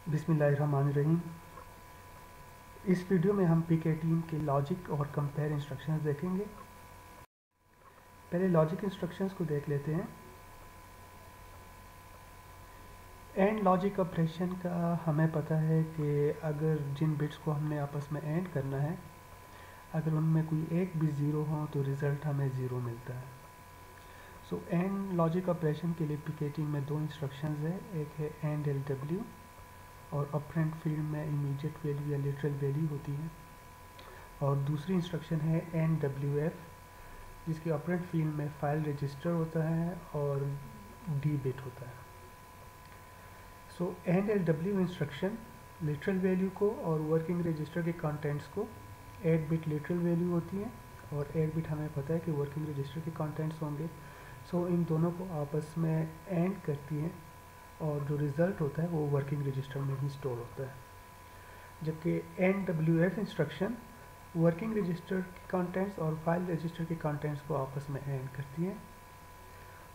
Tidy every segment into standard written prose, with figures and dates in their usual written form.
बिस्मिल्लाहिर्रहमानिर्रहीम। इस वीडियो में हम PK के लॉजिक और कंपेयर इंस्ट्रक्शंस देखेंगे। पहले लॉजिक इंस्ट्रक्शंस को देख लेते हैं। एंड लॉजिक ऑपरेशन का हमें पता है कि अगर जिन बिट्स को हमने आपस में एंड करना है, अगर उनमें कोई एक भी ज़ीरो हो तो रिज़ल्ट हमें ज़ीरो मिलता है। सो एंड लॉजिक ऑपरेशन के लिए PK में दो इंस्ट्रक्शंस है। एक है एंड LW और ऑपरेंड फील्ड में इमीडिएट वैल्यू या लिटरल वैल्यू होती है, और दूसरी इंस्ट्रक्शन है NWF जिसकी ऑपरेंड फील्ड में फाइल रजिस्टर होता है और डी बिट होता है। सो NLW इंस्ट्रक्शन लिटरल वैल्यू को और वर्किंग रजिस्टर के कंटेंट्स को 8 बिट लिटरल वैल्यू होती है और 8 बिट हमें पता है कि वर्किंग रजिस्टर के कंटेंट्स होंगे। सो इन दोनों को आपस में एंड करती हैं और जो रिज़ल्ट होता है वो वर्किंग रजिस्टर में ही स्टोर होता है। जबकि NWF इंस्ट्रक्शन वर्किंग रजिस्टर के कंटेंट्स और फाइल रजिस्टर के कंटेंट्स को आपस में एंड करती हैं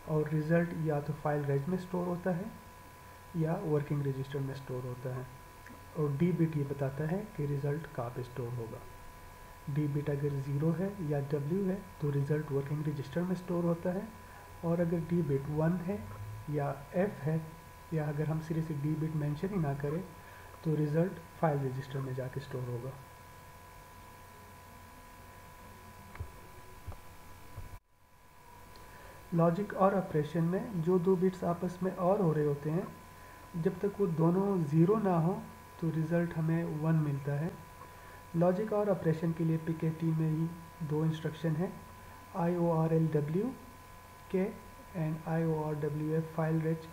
और रिज़ल्ट या तो फाइल रज में स्टोर होता है या वर्किंग रजिस्टर में स्टोर होता है। और डी बिट ये बताता है कि रिज़ल्ट कहाँ पे स्टोर होगा। डी बिट अगर ज़ीरो है या डब्ल्यू है तो रिज़ल्ट वर्किंग रजिस्टर में स्टोर होता है, और अगर डी बिट 1 है या एफ है या अगर हम सिरे से डी बिट मेंशन ही ना करें तो रिज़ल्ट फाइल रजिस्टर में जाके स्टोर होगा। लॉजिक और ऑपरेशन में जो दो बिट्स आपस में और हो रहे होते हैं, जब तक वो दोनों ज़ीरो ना हो तो रिज़ल्ट हमें 1 मिलता है। लॉजिक और ऑपरेशन के लिए PK में ही दो इंस्ट्रक्शन है, IORLW के and IORWF file reg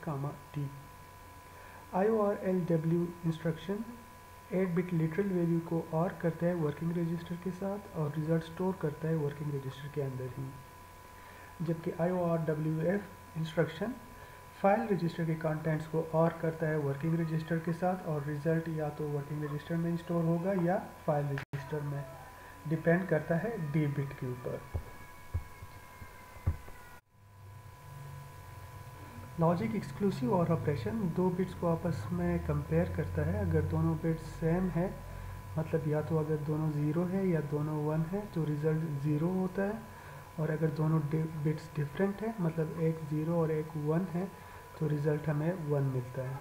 T। IORLW instruction 8 bit literal value को और करता है वर्किंग रजिस्टर के साथ और रिज़ल्ट स्टोर करता है वर्किंग रजिस्टर के अंदर ही। जबकि IORWF इंस्ट्रक्शन फाइल रजिस्टर के कंटेंट्स को और करता है वर्किंग रजिस्टर के साथ और रिज़ल्ट या तो वर्किंग रजिस्टर में स्टोर होगा या फाइल रजिस्टर में, डिपेंड करता है डी बिट के ऊपर। लॉजिक एक्सक्लूसिव और ऑपरेशन दो बिट्स को आपस में कंपेयर करता है। अगर दोनों बिट्स सेम है, मतलब या तो अगर दोनों ज़ीरो है या दोनों 1 है तो रिज़ल्ट ज़ीरो होता है, और अगर दोनों बिट्स डिफरेंट है, मतलब एक 0 और एक 1 है, तो रिज़ल्ट हमें 1 मिलता है।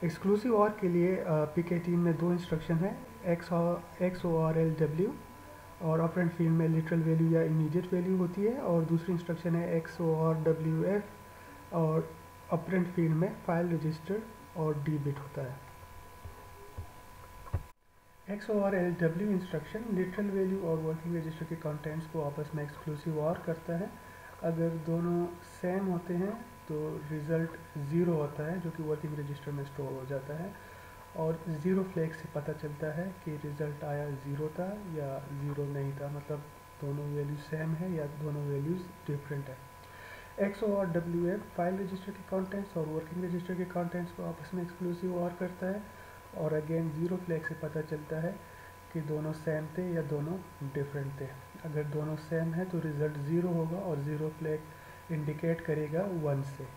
एक्सक्लूसिव और के लिए PK में दो इंस्ट्रक्शन है, XORLW और ऑपरेंड फील्ड में लिटरल वैल्यू या इमीडिएट वैल्यू होती है, और दूसरी इंस्ट्रक्शन है XORWF और ऑपरेंड फील्ड में फाइल रजिस्टर और डी बिट होता है। XORLW इंस्ट्रक्शन लिटरल वैल्यू और वर्किंग रजिस्टर के कंटेंट्स को आपस में एक्सक्लूसिव और करता है। अगर दोनों सेम होते हैं तो रिज़ल्ट ज़ीरो होता है जो कि वर्किंग रजिस्टर में स्टोर हो जाता है, और ज़ीरो फ्लैग से पता चलता है कि रिज़ल्ट आया ज़ीरो था या ज़ीरो नहीं था, मतलब दोनों वैल्यू सेम है या दोनों वैल्यूज़ डिफरेंट है। XORWF फाइल रजिस्टर के कंटेंट्स और वर्किंग रजिस्टर के कंटेंट्स को आपस में एक्सक्लूसिव और करता है, और अगेन ज़ीरो फ्लैग से पता चलता है कि दोनों सेम थे या दोनों डिफरेंट थे। अगर दोनों सेम है तो रिज़ल्ट ज़ीरो होगा और ज़ीरो फ्लैग इंडिकेट करेगा 1 से।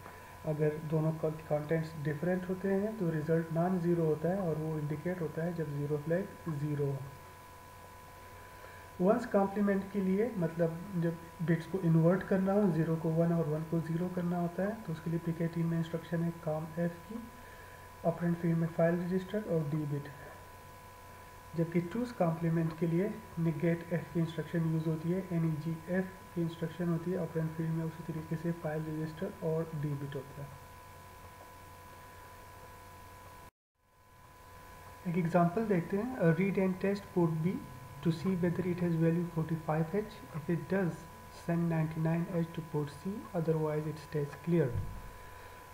अगर दोनों कंटेंट्स डिफरेंट होते हैं तो रिज़ल्ट नॉन ज़ीरो होता है और वो इंडिकेट होता है जब ज़ीरो फ्लैग ज़ीरो हो। वंस कॉम्प्लीमेंट के लिए, मतलब जब बिट्स को इन्वर्ट करना हो, 0 को 1 और 1 को 0 करना होता है, तो उसके लिए PK में इंस्ट्रक्शन है COMF की, ऑपरेंड फील्ड में फाइल रजिस्टर और डी बिट। जबकि चूज़ कॉम्प्लीमेंट के लिए निगेट F की इंस्ट्रक्शन यूज़ होती है, NEGF की इंस्ट्रक्शन होती है, ऑपरेंड फील्ड में उसी तरीके से फाइल रजिस्टर और डी बिट होता है। एक एग्जांपल देखते हैं, read and test port B to see whether it has value 45H. If it does, send 99H to port C, otherwise it stays cleared.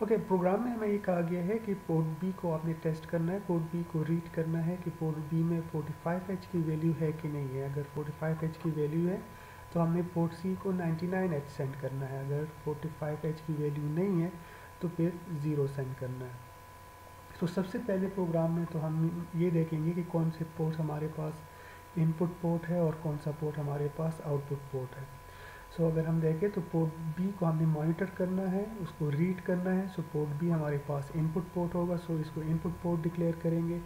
ओके, प्रोग्राम में हमें ये कहा गया है कि पोर्ट B को आपने टेस्ट करना है, पोर्ट B को रीड करना है कि पोर्ट B में 45H की वैल्यू है कि नहीं है। अगर 45H की वैल्यू है तो हमने पोर्ट C को 99H सेंड करना है, अगर 45H की वैल्यू नहीं है तो फिर 0 सेंड करना है। तो सबसे पहले प्रोग्राम में तो हम ये देखेंगे कि कौन से पोर्ट हमारे पास इनपुट पोर्ट है और कौन सा पोर्ट हमारे पास आउटपुट पोर्ट है। सो अगर हम देखें तो पोर्ट बी को हमें मॉनिटर करना है, उसको रीड करना है। सो पोर्ट बी हमारे पास इनपुट पोर्ट होगा, सो इसको इनपुट पोर्ट डिक्लेयर करेंगे,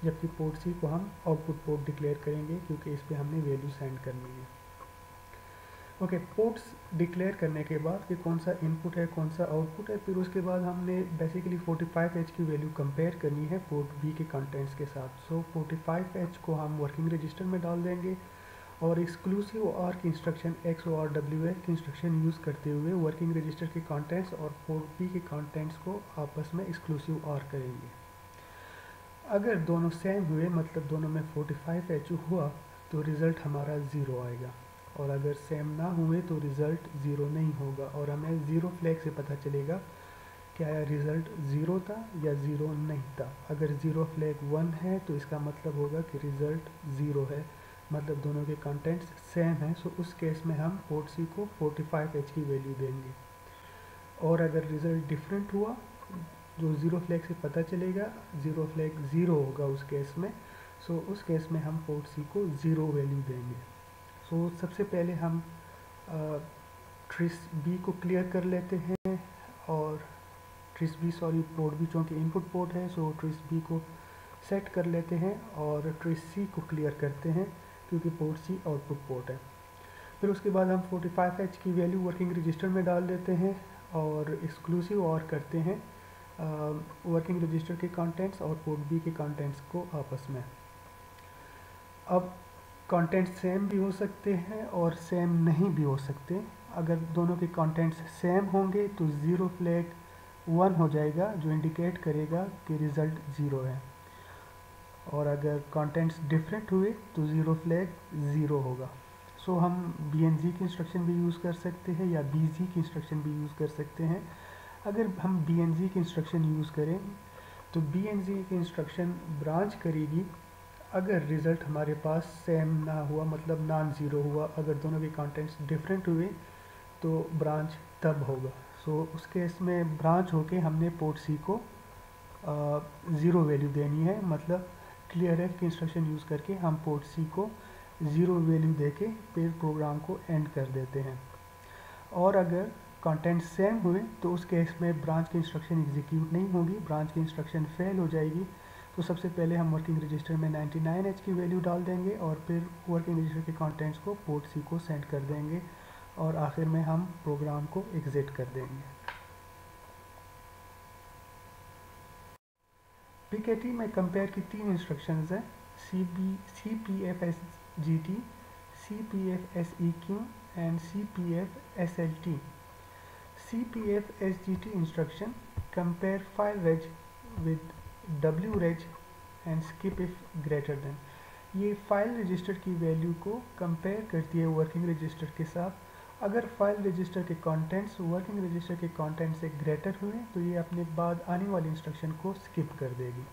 जबकि पोर्ट सी को हम आउटपुट पोर्ट डिक्लेयर करेंगे क्योंकि इस पर हमने वैल्यू सेंड करनी है। ओके, पोर्ट्स डिक्लेयर करने के बाद कि कौन सा इनपुट है कौन सा आउटपुट है, फिर उसके बाद हमने बेसिकली 45H की वैल्यू कंपेयर करनी है पोर्ट बी के कंटेंट्स के साथ। सो 45H को हम वर्किंग रजिस्टर में डाल देंगे और एक्सक्लूसिव आर की इंस्ट्रक्शन XORWL की इंस्ट्रक्शन यूज़ करते हुए वर्किंग रजिस्टर के कंटेंट्स और पोर्ट बी के कंटेंट्स को आपस में एक्सक्लूसिव आर करेंगे। अगर दोनों सेम हुए, मतलब दोनों में 45H हुआ, तो रिज़ल्ट हमारा ज़ीरो आएगा, और अगर सेम ना हुए तो रिज़ल्ट ज़ीरो नहीं होगा, और हमें ज़ीरो फ्लैग से पता चलेगा क्या रिज़ल्ट ज़ीरो था या ज़ीरो नहीं था। अगर ज़ीरो फ्लैग 1 है तो इसका मतलब होगा कि रिज़ल्ट ज़ीरो है, मतलब दोनों के कंटेंट्स सेम हैं। सो उस केस में हम पोर्ट सी को 45H की वैल्यू देंगे। और अगर रिज़ल्ट डिफरेंट हुआ, जो ज़ीरो फ्लैग से पता चलेगा ज़ीरो फ्लैग ज़ीरो होगा उस केस में, सो उस केस में हम पोर्ट सी को ज़ीरो वैल्यू देंगे। सो सबसे पहले हम ट्रिस बी को क्लियर कर लेते हैं, और ट्रिस बी पोर्ट बी चूँकि इनपुट पोर्ट है, सो ट्रिस बी को सेट कर लेते हैं और ट्रिस सी को क्लियर करते हैं क्योंकि पोर्ट सी आउटपुट पोर्ट है। फिर उसके बाद हम 45H की वैल्यू वर्किंग रजिस्टर में डाल देते हैं और एक्सक्लूसिव और करते हैं वर्किंग रजिस्टर के कंटेंट्स और पोर्ट बी के कंटेंट्स को आपस में। अब कंटेंट्स सेम भी हो सकते हैं और सेम नहीं भी हो सकते। अगर दोनों के कंटेंट्स सेम होंगे तो ज़ीरो फ्लैग 1 हो जाएगा, जो इंडिकेट करेगा कि रिज़ल्ट ज़ीरो है, और अगर कंटेंट्स डिफरेंट हुए तो ज़ीरो फ्लैग ज़ीरो होगा। सो हम BNZ की इंस्ट्रक्शन भी यूज़ कर सकते हैं या BZ की इंस्ट्रक्शन भी यूज़ कर सकते हैं। अगर हम BNZ की इंस्ट्रक्शन यूज़ करें तो BNZ की इंस्ट्रक्शन ब्रांच करेगी अगर रिज़ल्ट हमारे पास सेम ना हुआ, मतलब नॉन ज़ीरो हुआ। अगर दोनों के कंटेंट्स डिफरेंट हुए तो ब्रांच तब होगा। सो उस केस में ब्रांच होके हमने पोर्ट सी को ज़ीरो वैल्यू देनी है, मतलब क्लियर एफ की इंस्ट्रक्शन यूज़ करके हम पोर्ट सी को ज़ीरो वैल्यू देके फिर प्रोग्राम को एंड कर देते हैं। और अगर कंटेंट सेम हुए तो उस केस में ब्रांच की इंस्ट्रक्शन एग्जीक्यूट नहीं होगी, ब्रांच की इंस्ट्रक्शन फेल हो जाएगी। तो सबसे पहले हम वर्किंग रजिस्टर में 99H की वैल्यू डाल देंगे और फिर वर्किंग रजिस्टर के कंटेंट्स को पोर्ट सी को सेंड कर देंगे और आखिर में हम प्रोग्राम को एग्जिट कर देंगे। PKT में कंपेयर की 3 इंस्ट्रक्शंस हैं, CPFSGT, CPFSEQ and CPFSLT। CPFSGT instruction compare file reg with wreg and skip if greater than. ये फाइल रजिस्टर की वैल्यू को कंपेयर करती है वर्किंग रजिस्टर के साथ। अगर फाइल रजिस्टर के कंटेंट्स वर्किंग रजिस्टर के कंटेंट से ग्रेटर हुए तो ये अपने बाद आने वाली इंस्ट्रक्शन को स्किप कर देगी।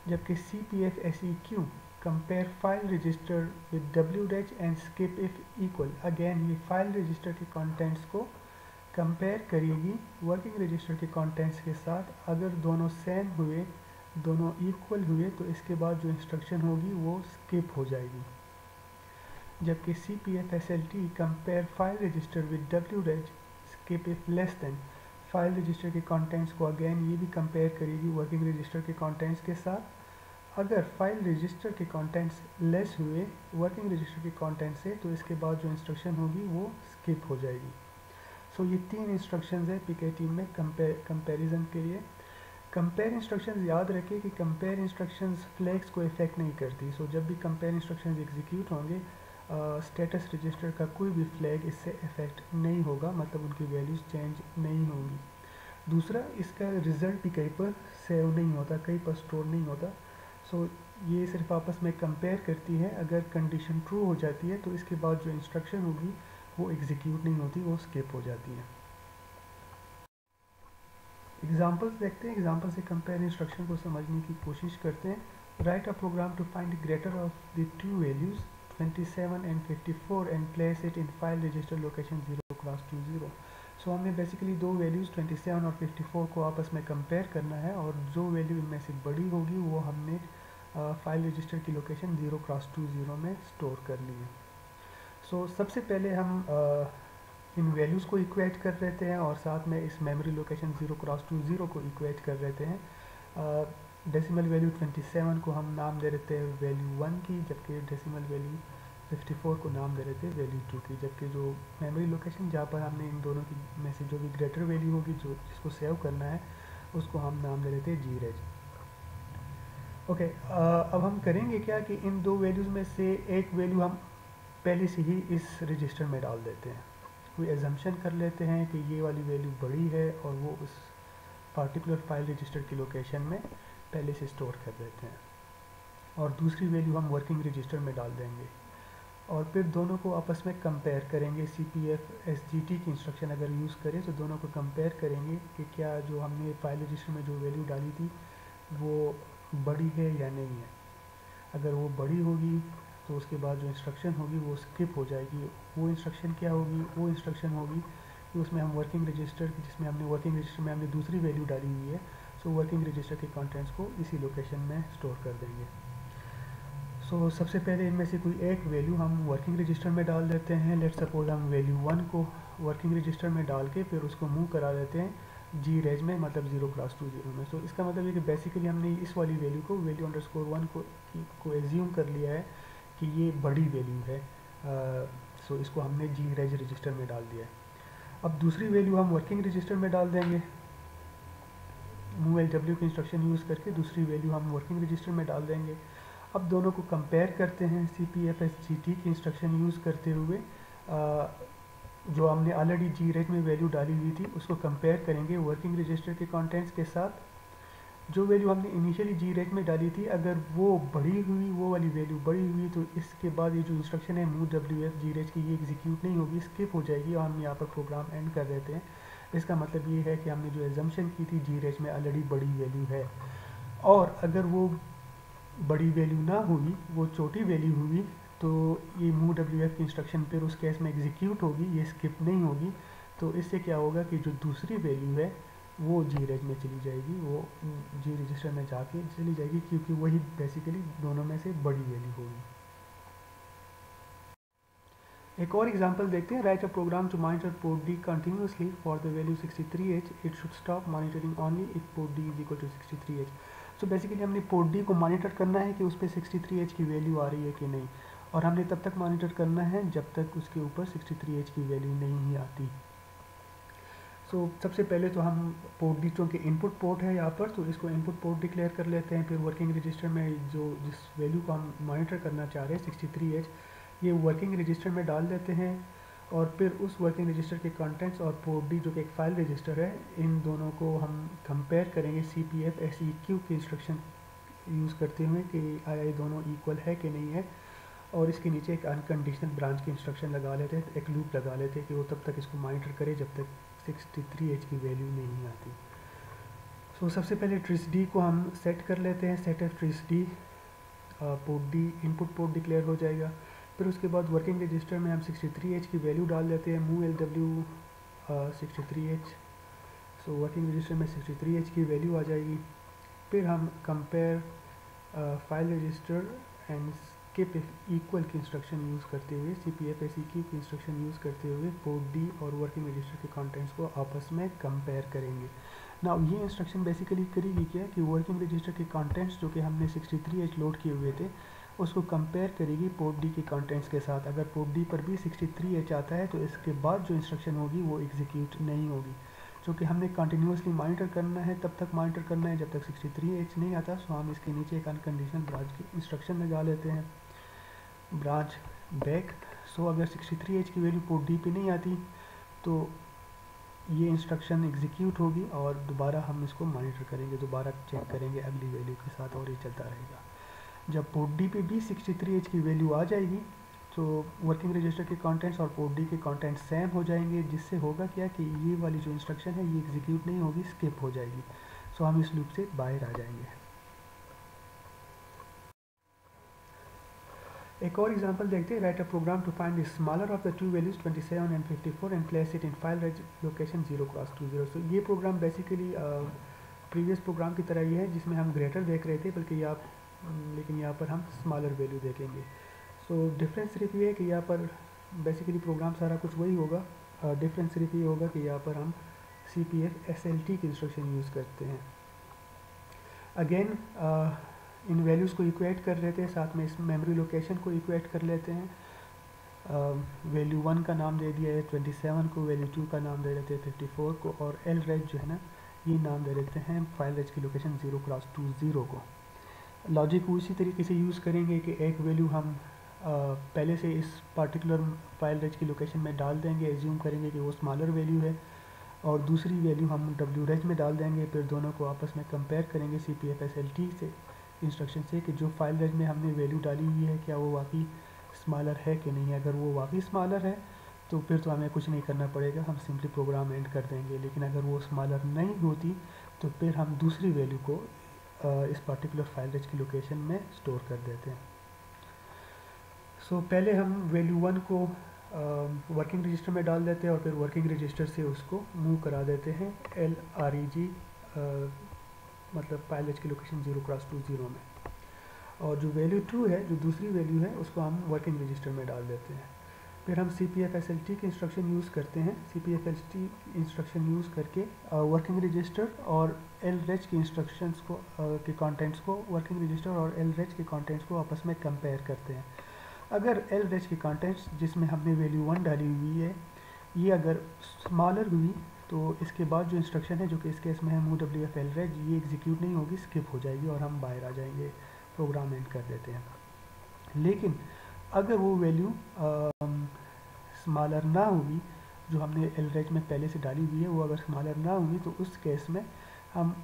जबकि CPFSEQ compare file register with wreg and skip if equal, again ये फाइल रजिस्टर के कंटेंट्स को कंपेयर करेगी वर्किंग रजिस्टर के कंटेंट्स के साथ। अगर दोनों सेम हुए, दोनों इक्वल हुए, तो इसके बाद जो इंस्ट्रक्शन होगी वो स्किप हो जाएगी। जबकि CPFSLT compare file register with wreg skip if less than, file register के कंटेंट्स को अगेन ये भी कंपेयर करेगी वर्किंग रजिस्टर के कंटेंट्स के साथ। अगर फाइल रजिस्टर के कंटेंट्स लेस हुए वर्किंग रजिस्टर के कंटेंट से, तो इसके बाद जो इंस्ट्रक्शन होगी वो स्किप हो जाएगी। सो ये 3 इंस्ट्रक्शंस है PKT में कंपैरिजन के लिए। कंपेयर इंस्ट्रक्शंस याद रखें कि कंपेयर इंस्ट्रक्शंस फ्लैग्स को इफेक्ट नहीं करती। सो जब भी कंपेयर इंस्ट्रक्शंस एग्जीक्यूट होंगे स्टेटस रजिस्टर का कोई भी फ्लैग इससे इफेक्ट नहीं होगा, मतलब उनकी वैल्यूज़ चेंज नहीं होंगी। दूसरा, इसका रिज़ल्ट भी कहीं पर सेव नहीं होता, कहीं पर स्टोर नहीं होता। सो ये सिर्फ आपस में कंपेयर करती है। अगर कंडीशन ट्रू हो जाती है तो इसके बाद जो इंस्ट्रक्शन होगी वो एग्जीक्यूट नहीं होती, वो स्किप हो जाती है। एग्जाम्पल्स देखते हैं, एग्जाम्पल से कंपेयर इंस्ट्रक्शन को समझने की कोशिश करते हैं। Write a program to find greater of the two values 27 and 54 and place it in file register location 0x20। सो हमें बेसिकली दो वैल्यूज़ 27 और 54 को आपस में कंपेयर करना है, और जो वैल्यू इनमें से बड़ी होगी वो हमने फाइल रजिस्टर की लोकेशन 0x20 में स्टोर करनी है। सबसे पहले हम इन वैल्यूज़ को इक्वेट कर लेते हैं और साथ में इस मेमोरी लोकेशन 0x20 को इक्वेट कर लेते हैं। डेसिमल वैल्यू 27 को हम नाम दे देते हैं वैल्यू 1 की, जबकि डेसिमल वैल्यू 54 को नाम दे देते हैं वैल्यू 2 की। जबकि जो मेमोरी लोकेशन जहाँ पर हमने इन दोनों की में से जो भी ग्रेटर वैल्यू होगी, जो जिसको सेव करना है, उसको हम नाम दे देते हैं जी रेज। ओके, अब हम करेंगे क्या कि इन दो वैल्यूज़ में से एक वैल्यू हम पहले से ही इस रजिस्टर में डाल देते हैं। कोई एजम्पशन कर लेते हैं कि ये वाली वैल्यू बड़ी है और वो उस पार्टिकुलर फाइल रजिस्टर की लोकेशन में पहले से स्टोर कर देते हैं, और दूसरी वैल्यू हम वर्किंग रजिस्टर में डाल देंगे और फिर दोनों को आपस में कंपेयर करेंगे। CPF-SGT की इंस्ट्रक्शन अगर यूज़ करें तो दोनों को कंपेयर करेंगे कि क्या जो हमने फाइल रजिस्टर में जो वैल्यू डाली थी वो बड़ी है या नहीं है। अगर वो बड़ी होगी तो उसके बाद जो इंस्ट्रक्शन होगी वो स्किप हो जाएगी। वो इंस्ट्रक्शन क्या होगी? वो इंस्ट्रक्शन होगी कि उसमें हम वर्किंग रजिस्टर, जिसमें हमने वर्किंग रजिस्टर में हमने दूसरी वैल्यू डाली हुई है, सो वर्किंग रजिस्टर के कंटेंट्स को इसी लोकेशन में स्टोर कर देंगे। सबसे पहले इनमें से कोई एक वैल्यू हम वर्किंग रजिस्टर में डाल देते हैं। लेट्स सपोज हम वैल्यू 1 को वर्किंग रजिस्टर में डाल के फिर उसको मूव करा देते हैं जी रेज में, मतलब 0x20 में। इसका मतलब है कि बेसिकली हमने इस वाली वैल्यू को वैल्यू_1 को एज्यूम कर लिया है कि ये बड़ी वैल्यू है। इसको हमने जी रेज रजिस्टर में डाल दिया है। अब दूसरी वैल्यू हम वर्किंग रजिस्टर में डाल देंगे। मूव LW की इंस्ट्रक्शन यूज़ करके दूसरी वैल्यू हम वर्किंग रजिस्टर में डाल देंगे। अब दोनों को कंपेयर करते हैं CPF-SGT की इंस्ट्रक्शन यूज़ करते हुए। जो हमने ऑलरेडी जी रेज में वैल्यू डाली हुई थी उसको कंपेयर करेंगे वर्किंग रजिस्टर के कंटेंट्स के साथ। जो वैल्यू हमने इनिशियली जी रेज में डाली थी, अगर वो बड़ी हुई, वो वाली वैल्यू बड़ी हुई, तो इसके बाद ये जो इंस्ट्रक्शन है मूव WF जी रेज की, ये एग्जीक्यूट नहीं होगी, स्किप हो जाएगी और हम यहाँ पर प्रोग्राम एंड कर देते हैं। इसका मतलब ये है कि हमने जो एजम्पशन की थी जी रेज में ऑलरेडी बड़ी वैल्यू है, और अगर वो बड़ी वैल्यू ना हुई, वो छोटी वैल्यू हुई, तो ये मूव WF की इंस्ट्रक्शन फिर उस केस में एग्जीक्यूट होगी, ये स्किप नहीं होगी। तो इससे क्या होगा कि जो दूसरी वैल्यू है वो जी रेज में चली जाएगी, वो जी रजिस्टर में जाके चली जाएगी, क्योंकि वही बेसिकली दोनों में से बड़ी वैल्यू होगी। एक और एग्जांपल देखते हैं। Write a program to monitor port D continuously for the value 63H। It should stop monitoring only if port D is equal to 63H। Basically हमने पोर्ट डी को मॉनिटर करना है कि उस पर 63H की वैल्यू आ रही है कि नहीं, और हमने तब तक मॉनिटर करना है जब तक उसके ऊपर 63H की वैल्यू नहीं ही आती। सबसे पहले तो हम पोर्ट डी, चूँकि इनपुट पोर्ट है यहाँ पर, तो इसको इनपुट पोर्ट डिक्लेयर कर लेते हैं। फिर वर्किंग रजिस्टर में जिस वैल्यू को हम मॉनिटर करना चाह रहे हैं 63H, ये वर्किंग रजिस्टर में डाल देते हैं, और फिर उस वर्किंग रजिस्टर के कंटेंट्स और पोर्ट डी जो कि एक फाइल रजिस्टर है, इन दोनों को हम कंपेयर करेंगे CPF-SEQ की इंस्ट्रक्शन यूज़ करते हुए कि आया ये दोनों इक्वल है कि नहीं है, और इसके नीचे एक अनकंडीशनल ब्रांच की इंस्ट्रक्शन लगा लेते हैं, एक लूप लगा लेते हैं कि वो तब तक इसको मॉनिटर करे जब तक 63H की वैल्यू नहीं आती। सबसे पहले TRISD को हम सेट कर लेते हैं। Set F TRISD, port D input port declare हो जाएगा। फिर उसके बाद वर्किंग रजिस्टर में हम 63H की वैल्यू डाल देते हैं, move LW 63H। Working register में 63H की वैल्यू आ जाएगी। फिर हम compare file register and skip equal की इंस्ट्रक्शन यूज़ करते हुए, CPF-SEQ की इंस्ट्रक्शन यूज़ करते हुए पोर्ट डी और वर्किंग रजिस्टर के कंटेंट्स को आपस में कंपेयर करेंगे। ना ये इंस्ट्रक्शन बेसिकली करेगी क्या कि वर्किंग रजिस्टर के कंटेंट्स जो कि हमने 63H लोड किए हुए थे उसको कंपेयर करेगी पोर्ट डी के कंटेंट्स के साथ। अगर पोर्ट डी पर भी 63H आता है तो इसके बाद जो इंस्ट्रक्शन होगी वो एग्जीक्यूट नहीं होगी। क्योंकि हमने कंटिन्यूसली मॉनिटर करना है, तब तक मॉनिटर करना है जब तक 63H नहीं आता। हम इसके नीचे एक अनकंडीशनल ब्रांच की इंस्ट्रक्शन लगा लेते हैं, ब्रांच बैक। अगर 63H की वैल्यू पोर्ट डी पे नहीं आती तो ये इंस्ट्रक्शन एग्जीक्यूट होगी और दोबारा हम इसको मॉनिटर करेंगे, दोबारा चेक करेंगे अगली वैल्यू के साथ, और ये चलता रहेगा। जब पोर्ट डी पे भी 63H की वैल्यू आ जाएगी तो वर्किंग रजिस्टर के कंटेंट्स और पोर्ट डी के कंटेंट्स सेम हो जाएंगे, जिससे होगा क्या कि ये वाली जो इंस्ट्रक्शन है ये एग्जीक्यूट नहीं होगी, स्किप हो जाएगी। हम इस लूप से बाहर आ जाएंगे। एक और एग्जांपल देखते हैं। Write a program to find the smaller of the two values 27 and 54 and place it in file location 0x20। ये प्रोग्राम बेसिकली प्रीवियस प्रोग्राम की तरह ही है जिसमें हम ग्रेटर देख रहे थे, बल्कि लेकिन यहाँ पर हम स्मॉलर वैल्यू देखेंगे। डिफरेंस सिर्फ ये है कि यहाँ पर बेसिकली प्रोग्राम सारा कुछ वही होगा, डिफरेंस सिर्फ ये होगा कि यहाँ पर हम CPF SLT की इंस्ट्रक्शन यूज़ करते हैं। अगेन इन वैल्यूज़ को इक्वेट कर लेते हैं, साथ में इस मेमोरी लोकेशन को इक्वेट कर लेते हैं। वैल्यू 1 का नाम दे दिया है 27 को, वैल्यू 2 का नाम दे देते हैं 54 को, और एल रेज जो है ना ये नाम दे देते हैं फाइल रेज की लोकेशन 0x20 को। लॉजिक उसी तरीके से यूज़ करेंगे कि एक वैल्यू हम पहले से इस पर्टिकुलर फाइल रेज की लोकेशन में डाल देंगे, एज्यूम करेंगे कि वो स्मॉलर वैल्यू है, और दूसरी वैल्यू हम डब्ल्यू रेज में डाल देंगे, फिर दोनों को आपस में कंपेयर करेंगे CPF SLT से इंस्ट्रक्शन से कि जो फाइल रेज में हमने वैल्यू डाली हुई है क्या वो वाकई स्मॉलर है कि नहीं है। अगर वो वाकई स्मॉलर है तो फिर तो हमें कुछ नहीं करना पड़ेगा, हम सिंपली प्रोग्राम एंड कर देंगे। लेकिन अगर वो स्मॉलर नहीं होती तो फिर हम दूसरी वैल्यू को इस पर्टिकुलर फाइल रेज की लोकेशन में स्टोर कर देते हैं। पहले हम वैल्यू 1 को वर्किंग रजिस्टर में डाल देते हैं और फिर वर्किंग रजिस्टर से उसको मूव करा देते हैं LREG मतलब फाइल रेज की लोकेशन 0x20 में। और जो वैल्यू 2 है, जो दूसरी वैल्यू है, उसको हम वर्किंग रजिस्टर में डाल देते हैं। फिर हम CPF SLT की इंस्ट्रक्शन यूज़ करते हैं। CPF SLT इंस्ट्रक्शन यूज़ करके वर्किंग रजिस्टर और LREG की इंस्ट्रक्शंस को के कंटेंट्स को, वर्किंग रजिस्टर और LREG के कंटेंट्स को आपस में कंपेयर करते हैं। अगर LREG के कंटेंट्स जिसमें हमने वैल्यू 1 डाली हुई है ये अगर स्मॉलर हुई तो इसके बाद जो इंस्ट्रक्शन है, जो कि इस केस में है MOVWF LREG, ये एग्जीक्यूट नहीं होगी, स्किप हो जाएगी और हम बाहर आ जाएंगे, प्रोग्राम एंड कर देते हैं। लेकिन अगर वो वैल्यू स्मॉलर ना हुई, जो हमने LREG में पहले से डाली हुई है वो अगर स्मॉलर ना हुई, तो उस केस में हम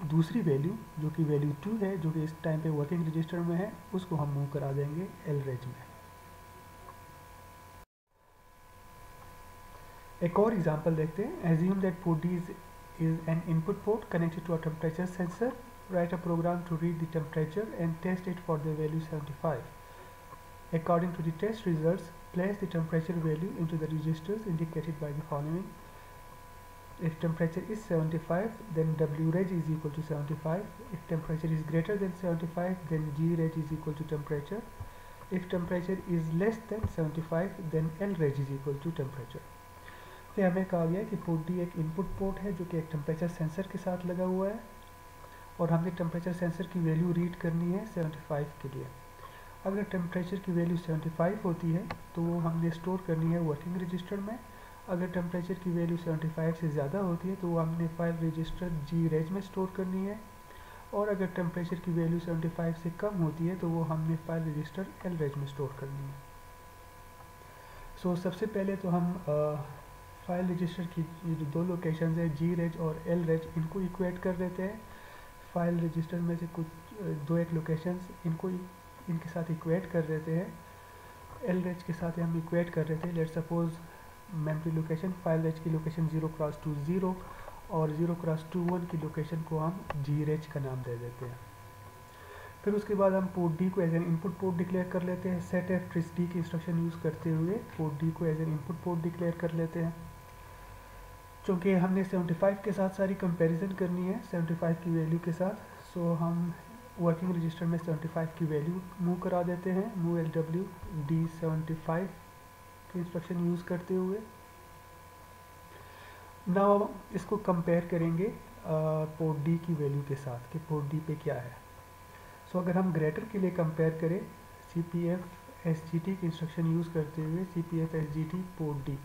दूसरी वैल्यू जो कि वैल्यू 2 है, जो कि इस टाइम पे वर्किंग रजिस्टर में है, उसको हम मूव करा देंगे LREG में। एक और एग्जांपल देखते हैं। Assume that port D is an input port connected to a temperature sensor. Write a program to read the temperature and test it for the value 75. According to the test results, place the temperature value into the registers indicated by the following. If temperature is 75, then WREG is equal to 75. If temperature is greater than 75, then GREG is equal to temperature. If temperature is less than 75, then LREG is equal to temperature. फिर हमें कहा गया कि port D एक input port है जो कि एक टेम्परेचर सेंसर के साथ लगा हुआ है, और हमने टेम्परेचर सेंसर की वैल्यू रीड करनी है 75 के लिए। अगर टेम्परेचर की वैल्यू 75 होती है तो वो हमने स्टोर करनी है वर्किंग रजिस्टर में। अगर टेम्परेचर की वैल्यू 75 से ज़्यादा होती है तो वो हमने फाइल रजिस्टर GREG में स्टोर करनी है, और अगर टेम्परेचर की वैल्यू 75 से कम होती है तो वो हमने फाइल रजिस्टर LREG में स्टोर करनी है। सबसे पहले तो हम फाइल रजिस्टर की ये जो दो लोकेशन है GREG और LREG, इनको इक्वेट कर देते हैं। फाइल रजिस्टर में से कुछ दो एक लोकेशंस इनको इनके साथ इक्वेट कर देते हैं, LREG के साथ हम इक्वेट कर रहे थे। Let suppose memory location file reg की लोकेशन 0x20 और 0x21 की लोकेशन को हम GREG का नाम दे देते हैं। फिर उसके बाद हम पोर्ट D को as an input port declare कर लेते हैं। सेट FTRISD की इंस्ट्रक्शन यूज़ करते हुए पोर्ट D को as an input port declare कर लेते हैं। चूँकि हमने 75 के साथ सारी कंपैरिजन करनी है 75 की वैल्यू के साथ, सो हम वर्किंग रजिस्टर में 75 की वैल्यू मूव करा देते हैं मूव LW D75 की इंस्ट्रक्शन यूज़ करते हुए। नाउ इसको कंपेयर करेंगे पोर्ट D की वैल्यू के साथ कि पोर्ट D पे क्या है। अगर हम ग्रेटर के लिए कंपेयर करें CPF SGT की इंस्ट्रक्शन यूज़ करते हुए CPF SGT port D,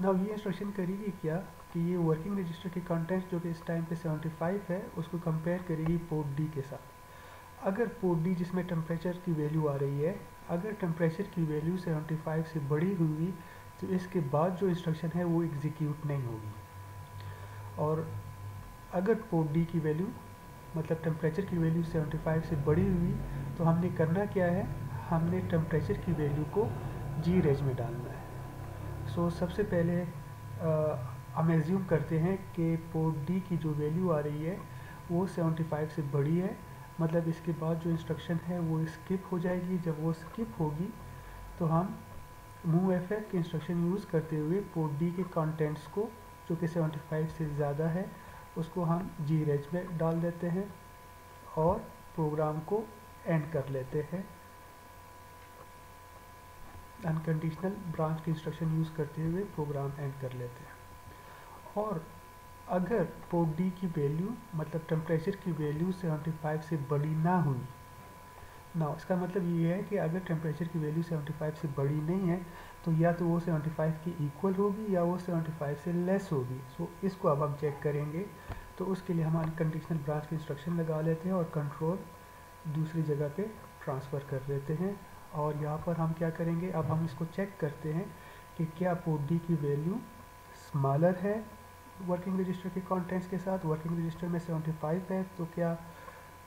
now ये इंस्ट्रक्शन करेगी क्या कि ये वर्किंग रजिस्टर के कंटेंट्स जो कि इस टाइम पे 75 है उसको कंपेयर करेगी पोर्ट D के साथ। अगर पोर्ट D जिसमें टेम्परेचर की वैल्यू आ रही है, अगर टेम्परेचर की वैल्यू 75 से बड़ी हुई तो इसके बाद जो इंस्ट्रक्शन है वो एग्जीक्यूट नहीं होगी। और अगर पोर्ट D की वैल्यू मतलब टेम्परेचर की वैल्यू 75 से बड़ी हुई तो हमने करना क्या है, हमने टेम्परेचर की वैल्यू को GREG में डालना है। सबसे पहले हम एज्यूम करते हैं कि पोर्ट D की जो वैल्यू आ रही है वो 75 से बड़ी है, मतलब इसके बाद जो इंस्ट्रक्शन है वो स्किप हो जाएगी। जब वो स्किप होगी तो हम MOVFF की इंस्ट्रक्शन यूज़ करते हुए पोर्ट D के कंटेंट्स को जो कि 75 से ज़्यादा है उसको हम GREG में डाल देते हैं और प्रोग्राम को एंड कर लेते हैं। अनकंडीशनल ब्रांच की इंस्ट्रक्शन यूज़ करते हुए प्रोग्राम एंड कर लेते हैं। और अगर पोर्ट डी की वैल्यू मतलब टेम्परेचर की वैल्यू 75 से बड़ी ना हुई ना, इसका मतलब ये है कि अगर टेम्परेचर की वैल्यू 75 से बड़ी नहीं है तो या तो वो 75 की इक्वल होगी या वो 75 से लेस होगी। सो इसको अब हम चेक करेंगे। तो उसके लिए हम अनकंडीशनल ब्रांच की इंस्ट्रक्शन लगा लेते हैं और कंट्रोल दूसरी जगह पे ट्रांसफ़र कर देते हैं। और यहाँ पर हम क्या करेंगे, अब हम इसको चेक करते हैं कि क्या पोर्ट डी की वैल्यू स्मॉलर है वर्किंग रजिस्टर के कंटेंट्स के साथ। वर्किंग रजिस्टर में 75 है, तो क्या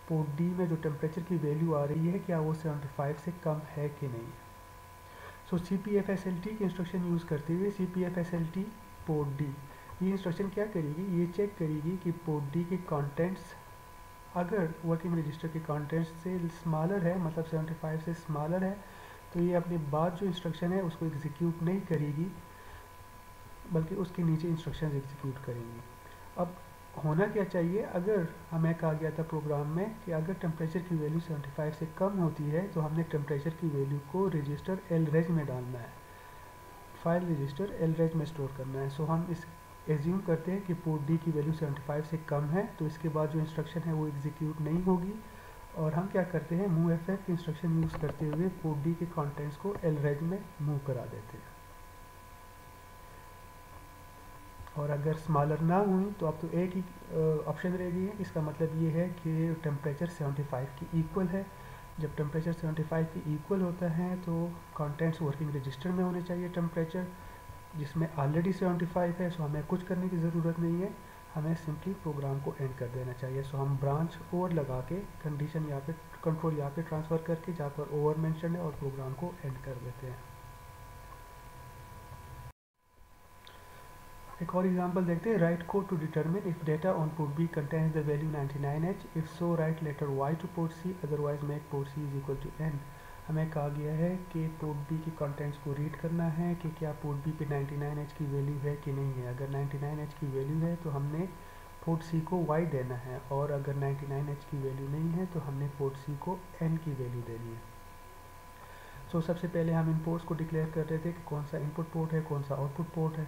पोर्ट डी में जो टेम्परेचर की वैल्यू आ रही है क्या वो 75 से कम है कि नहीं। सो CPFSLT की इंस्ट्रक्शन यूज़ करते हुए CPFSLT पोर्ट डी, ये इंस्ट्रक्शन क्या करेगी, ये चेक करेगी कि पोर्ट डी के कंटेंट्स अगर वर्किंग रजिस्टर के कंटेंट्स से स्मॉलर है मतलब 75 से स्मॉलर है तो ये अपने बाद जो इंस्ट्रक्शन है उसको एग्जीक्यूट नहीं करेगी बल्कि उसके नीचे इंस्ट्रक्शन एग्जीक्यूट करेंगी। अब होना क्या चाहिए, अगर हमें कहा गया था प्रोग्राम में कि अगर टेम्परेचर की वैल्यू 75 से कम होती है तो हमने टेम्परेचर की वैल्यू को रजिस्टर LREG में डालना है, फाइल रजिस्टर LREG में स्टोर करना है। सो हम इस एज्यूम करते हैं कि पोर्ट डी की वैल्यू 75 से कम है तो इसके बाद जो इंस्ट्रक्शन है वो एग्जीक्यूट नहीं होगी। और हम क्या करते हैं, MOVEFF इंस्ट्रक्शन यूज़ करते हुए पोर्ट डी के कंटेंट्स को LREG में मूव करा देते हैं। और अगर स्मॉलर ना हुई तो अब तो एक ही ऑप्शन रह गई है। इसका मतलब ये है कि टेम्परेचर 75 की इक्वल है। जब टेम्परेचर 75 की इक्वल होता है तो कंटेंट्स वर्किंग रजिस्टर में होने चाहिए टेम्परेचर जिसमें ऑलरेडी 75 है। सो हमें कुछ करने की ज़रूरत नहीं है, हमें सिंपली प्रोग्राम को एंड कर देना चाहिए। सो हम ब्रांच ओवर लगा के कंडीशन यहाँ पे कंट्रोल यहाँ पे ट्रांसफ़र करके जहाँ पर ओवर मेंशन है और प्रोग्राम को एंड कर देते हैं। एक और एग्जांपल देखते हैं, write code to determine if data on port B contains the value 99H, if so write letter y to port C, otherwise make port C is equal to n। हमें कहा गया है कि पोर्ट बी के contents को read करना है कि क्या पोर्ट बी पे 99H की वैल्यू है कि नहीं है। अगर 99H की वैल्यू है तो हमने पोर्ट सी को y देना है, और अगर 99H की वैल्यू नहीं है तो हमने पोर्ट सी को n की वैल्यू देनी है। सो सबसे पहले हम इन पोर्ट्स को डिक्लेयर कर रहे थे कि कौन सा इनपुट पोर्ट है कौन सा आउटपुट पोर्ट है।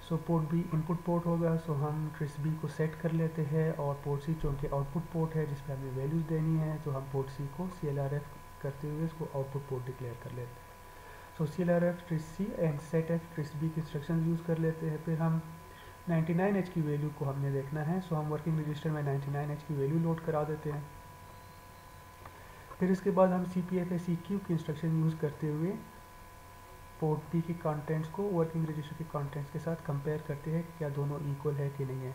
सो पोर्ट बी इनपुट पोर्ट होगा, सो हम ट्रिस बी को सेट कर लेते हैं, और पोर्ट सी चूँकि आउटपुट पोर्ट है जिस पर हमें वैल्यूज़ देनी है तो हम पोर्ट सी को CLRF करते हुए इसको आउटपुट पोर्ट डिक्लेयर कर लेते हैं। So CLRF tris C and set F tris B के इंस्ट्रक्शन यूज़ कर लेते हैं। फिर हम 99H की वैल्यू को हमने देखना है, सो हम वर्किंग रजिस्टर में 99H की वैल्यू लोड करा देते हैं। फिर इसके बाद हम CPFSEQ की इंस्ट्रक्शन यूज़ करते हुए पोर्ट बी के कंटेंट्स को वर्किंग रजिस्टर के कंटेंट्स के साथ कंपेयर करते हैं क्या दोनों इक्वल है कि नहीं है,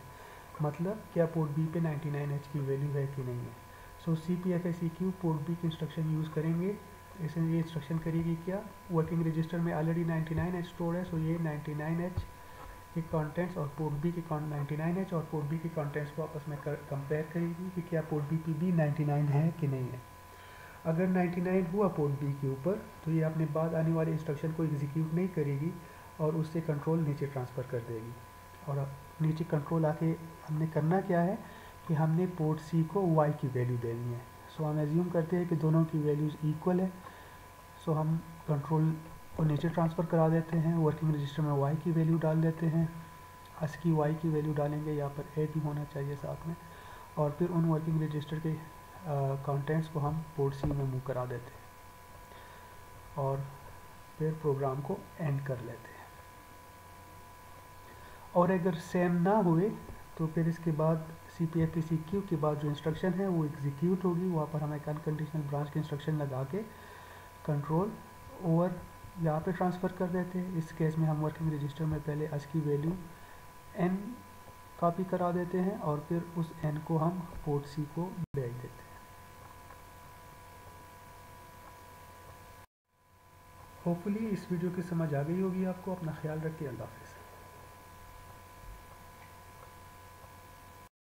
मतलब क्या पोर्ट बी पे 99H की वैल्यू है कि नहीं है। सो CPFSEQ पोर्ट बी की इंस्ट्रक्शन यूज़ करेंगे। इसमें ये इंस्ट्रक्शन करेगी क्या, वर्किंग रजिस्टर में ऑलरेडी 99H स्टोर है, सो ये 99H के कंटेंट्स और पोर्ट बी के 99H और पोर्ट बी के कंटेंट्स को आपस में कंपेयर करेगी कि क्या पोर्ट बी पे भी 99 है कि नहीं है। अगर 99 हुआ पोर्ट बी के ऊपर तो ये अपने बाद आने वाले इंस्ट्रक्शन को एग्जीक्यूट नहीं करेगी और उससे कंट्रोल नीचे ट्रांसफ़र कर देगी। और अब नीचे कंट्रोल आके हमने करना क्या है कि हमने पोर्ट सी को y की वैल्यू देनी है। सो हम एज्यूम करते हैं कि दोनों की वैल्यूज़ इक्वल है, सो हम कंट्रोल को नीचे ट्रांसफ़र करा देते हैं, वर्किंग रजिस्टर में y की वैल्यू डाल देते हैं। ASCII y की वैल्यू डालेंगे, यहाँ पर a भी होना चाहिए साथ में, और फिर उन वर्किंग रजिस्टर के कंटेंट्स को हम पोर्ट सी में मूव करा देते हैं और फिर प्रोग्राम को एंड कर लेते हैं। और अगर सेम ना हुए तो फिर इसके बाद CPFSEQ के बाद जो इंस्ट्रक्शन है वो एग्जीक्यूट होगी। वहाँ पर हम एक अनकंडीशनल ब्रांच की इंस्ट्रक्शन लगा के कंट्रोल ओवर यहाँ पे ट्रांसफ़र कर देते हैं। इस केस में हम वर्किंग रजिस्टर में पहले ASCII वैल्यू n कॉपी करा देते हैं और फिर उस n को हम पोर्ट सी को भेज देते हैं। होपफुली इस वीडियो की समझ आ गई होगी आपको। अपना ख्याल रखिए। अल्लाह हाफ़िज़।